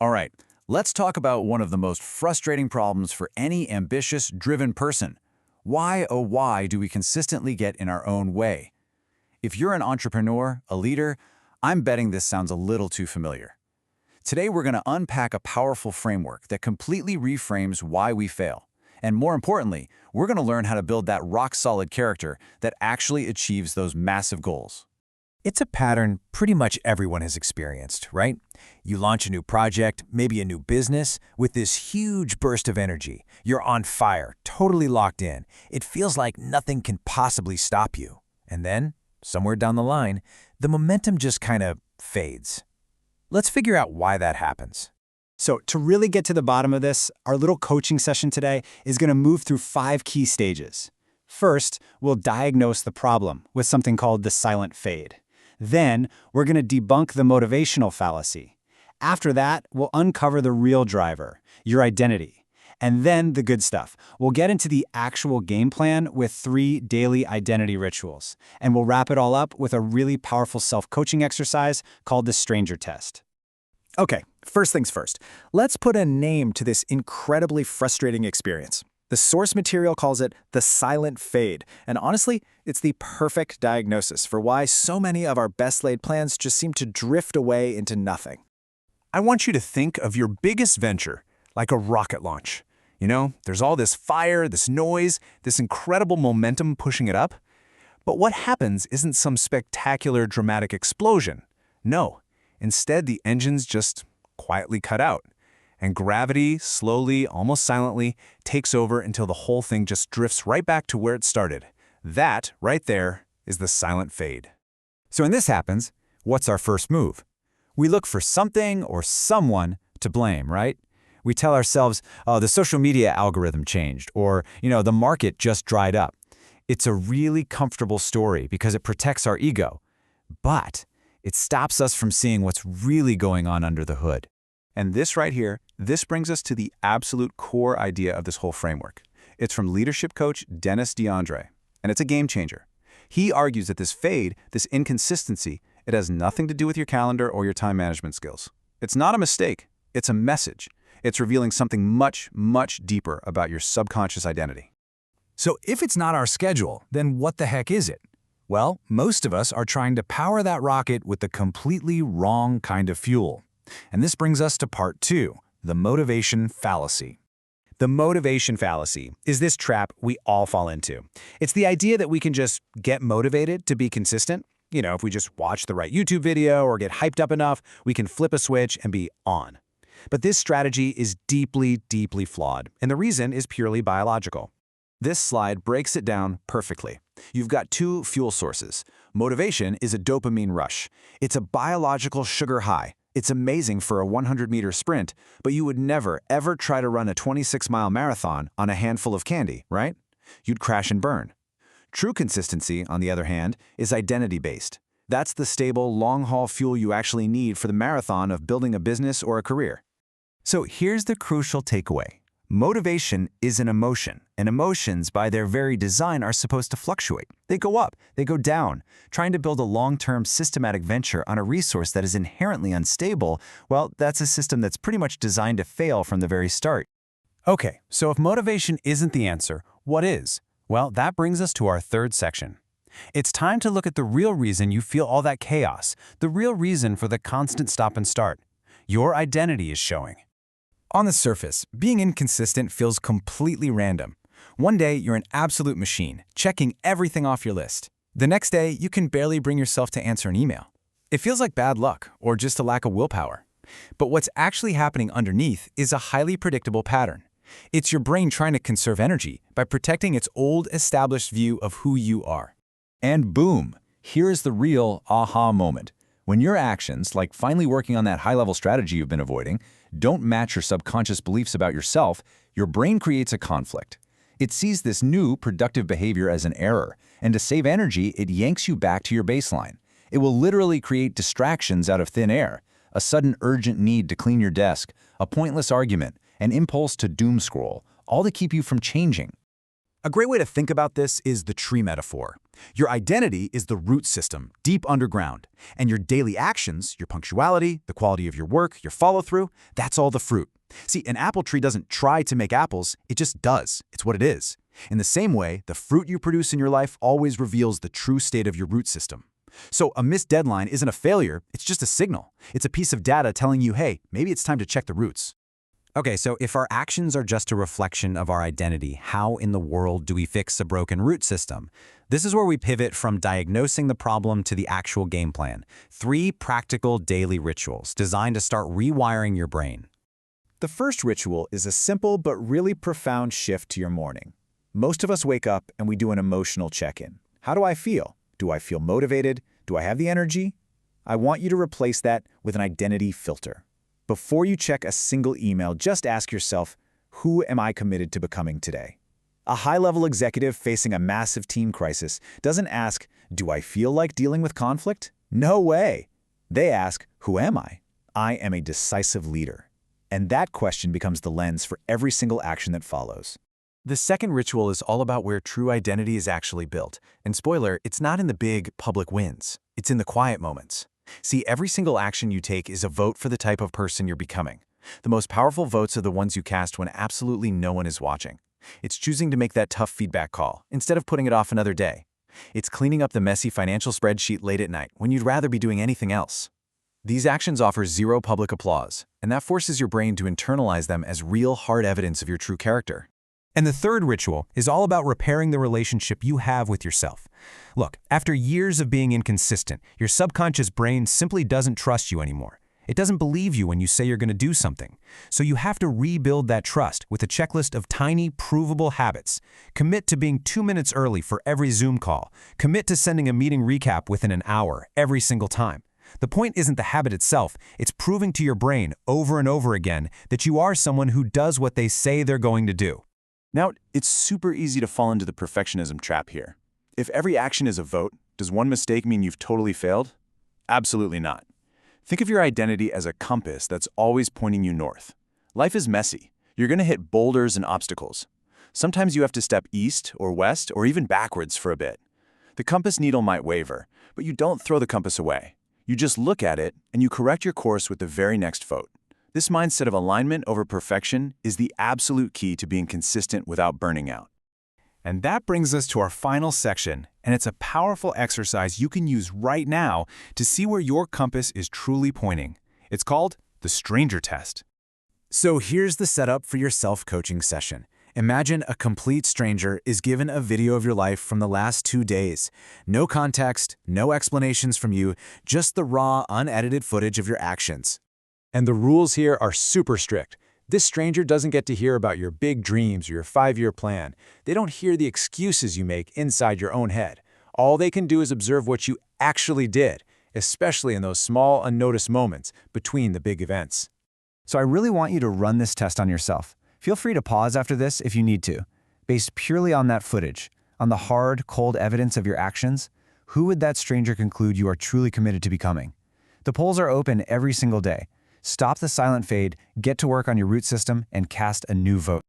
All right, let's talk about one of the most frustrating problems for any ambitious, driven person. Why, oh why, do we consistently get in our own way? If you're an entrepreneur, a leader, I'm betting this sounds a little too familiar. Today, we're going to unpack a powerful framework that completely reframes why we fail. And more importantly, we're going to learn how to build that rock-solid character that actually achieves those massive goals. It's a pattern pretty much everyone has experienced, right? You launch a new project, maybe a new business, with this huge burst of energy. You're on fire, totally locked in. It feels like nothing can possibly stop you. And then, somewhere down the line, the momentum just kind of fades. Let's figure out why that happens. So to really get to the bottom of this, our little coaching session today is going to move through 5 key stages. First, we'll diagnose the problem with something called the silent fade. Then, we're going to debunk the motivational fallacy. After that, we'll uncover the real driver, your identity. And then the good stuff. We'll get into the actual game plan with 3 daily identity rituals. And we'll wrap it all up with a really powerful self-coaching exercise called the Stranger Test. Okay, first things first. Let's put a name to this incredibly frustrating experience. The source material calls it the silent fade, and honestly, it's the perfect diagnosis for why so many of our best-laid plans just seem to drift away into nothing. I want you to think of your biggest venture like a rocket launch. You know, there's all this fire, this noise, this incredible momentum pushing it up. But what happens isn't some spectacular dramatic explosion. No, instead the engines just quietly cut out. And gravity, slowly, almost silently, takes over until the whole thing just drifts right back to where it started. That, right there, is the silent fade. So when this happens, what's our first move? We look for something or someone to blame, right? We tell ourselves, oh, the social media algorithm changed, or, the market just dried up. It's a really comfortable story because it protects our ego. But it stops us from seeing what's really going on under the hood. And this right here, this brings us to the absolute core idea of this whole framework. It's from leadership coach Dennis DeAndre, and it's a game changer. He argues that this fade, this inconsistency, it has nothing to do with your calendar or your time management skills. It's not a mistake, it's a message. It's revealing something much, much deeper about your subconscious identity. So if it's not our schedule, then what the heck is it? Well, most of us are trying to power that rocket with the completely wrong kind of fuel. And this brings us to part 2, the motivation fallacy. The motivation fallacy is this trap we all fall into. It's the idea that we can just get motivated to be consistent. If we just watch the right YouTube video or get hyped up enough, we can flip a switch and be on. But this strategy is deeply, deeply flawed, and the reason is purely biological. This slide breaks it down perfectly. You've got 2 fuel sources. Motivation is a dopamine rush. It's a biological sugar high. It's amazing for a 100-meter sprint, but you would never, ever try to run a 26-mile marathon on a handful of candy, right? You'd crash and burn. True consistency, on the other hand, is identity-based. That's the stable, long-haul fuel you actually need for the marathon of building a business or a career. So here's the crucial takeaway. Motivation is an emotion, and emotions, by their very design, are supposed to fluctuate. They go up, they go down. Trying to build a long-term systematic venture on a resource that is inherently unstable, well, that's a system that's pretty much designed to fail from the very start. Okay, so if motivation isn't the answer, what is? Well, that brings us to our 3rd section. It's time to look at the real reason you feel all that chaos, the real reason for the constant stop and start. Your identity is showing. On the surface, being inconsistent feels completely random. One day, you're an absolute machine, checking everything off your list. The next day, you can barely bring yourself to answer an email. It feels like bad luck or just a lack of willpower. But what's actually happening underneath is a highly predictable pattern. It's your brain trying to conserve energy by protecting its old, established view of who you are. And boom, here's the real aha moment. When your actions, like finally working on that high-level strategy you've been avoiding, don't match your subconscious beliefs about yourself, your brain creates a conflict. It sees this new, productive behavior as an error, and to save energy, it yanks you back to your baseline. It will literally create distractions out of thin air, a sudden urgent need to clean your desk, a pointless argument, an impulse to doom scroll, all to keep you from changing. A great way to think about this is the tree metaphor. Your identity is the root system, deep underground. And your daily actions, your punctuality, the quality of your work, your follow-through, that's all the fruit. See, an apple tree doesn't try to make apples, it just does. It's what it is. In the same way, the fruit you produce in your life always reveals the true state of your root system. So a missed deadline isn't a failure, it's just a signal. It's a piece of data telling you, hey, maybe it's time to check the roots. Okay, so if our actions are just a reflection of our identity, how in the world do we fix a broken root system? This is where we pivot from diagnosing the problem to the actual game plan. 3 practical daily rituals designed to start rewiring your brain. The first ritual is a simple but really profound shift to your morning. Most of us wake up and we do an emotional check-in. How do I feel? Do I feel motivated? Do I have the energy? I want you to replace that with an identity filter. Before you check a single email, just ask yourself, who am I committed to becoming today? A high-level executive facing a massive team crisis doesn't ask, do I feel like dealing with conflict? No way. They ask, who am I? I am a decisive leader. And that question becomes the lens for every single action that follows. The second ritual is all about where true identity is actually built. And spoiler, it's not in the big public wins. It's in the quiet moments. See, every single action you take is a vote for the type of person you're becoming. The most powerful votes are the ones you cast when absolutely no one is watching. It's choosing to make that tough feedback call, instead of putting it off another day. It's cleaning up the messy financial spreadsheet late at night when you'd rather be doing anything else. These actions offer zero public applause, and that forces your brain to internalize them as real, hard evidence of your true character. And the third ritual is all about repairing the relationship you have with yourself. Look, after years of being inconsistent, your subconscious brain simply doesn't trust you anymore. It doesn't believe you when you say you're going to do something. So you have to rebuild that trust with a checklist of tiny, provable habits. Commit to being 2 minutes early for every Zoom call. Commit to sending a meeting recap within an hour every single time. The point isn't the habit itself, it's proving to your brain over and over again that you are someone who does what they say they're going to do. Now, it's super easy to fall into the perfectionism trap here. If every action is a vote, does one mistake mean you've totally failed? Absolutely not. Think of your identity as a compass that's always pointing you north. Life is messy. You're going to hit boulders and obstacles. Sometimes you have to step east or west or even backwards for a bit. The compass needle might waver, but you don't throw the compass away. You just look at it and you correct your course with the very next vote. This mindset of alignment over perfection is the absolute key to being consistent without burning out. And that brings us to our final section, and it's a powerful exercise you can use right now to see where your compass is truly pointing. It's called the stranger test. So here's the setup for your self-coaching session. Imagine a complete stranger is given a video of your life from the last 2 days. No context, no explanations from you, just the raw, unedited footage of your actions. And the rules here are super strict. This stranger doesn't get to hear about your big dreams or your 5-year plan. They don't hear the excuses you make inside your own head. All they can do is observe what you actually did, especially in those small, unnoticed moments between the big events. So I really want you to run this test on yourself. Feel free to pause after this if you need to. Based purely on that footage, on the hard, cold evidence of your actions, who would that stranger conclude you are truly committed to becoming? The polls are open every single day. Stop the silent fade, get to work on your root system, and cast a new vote.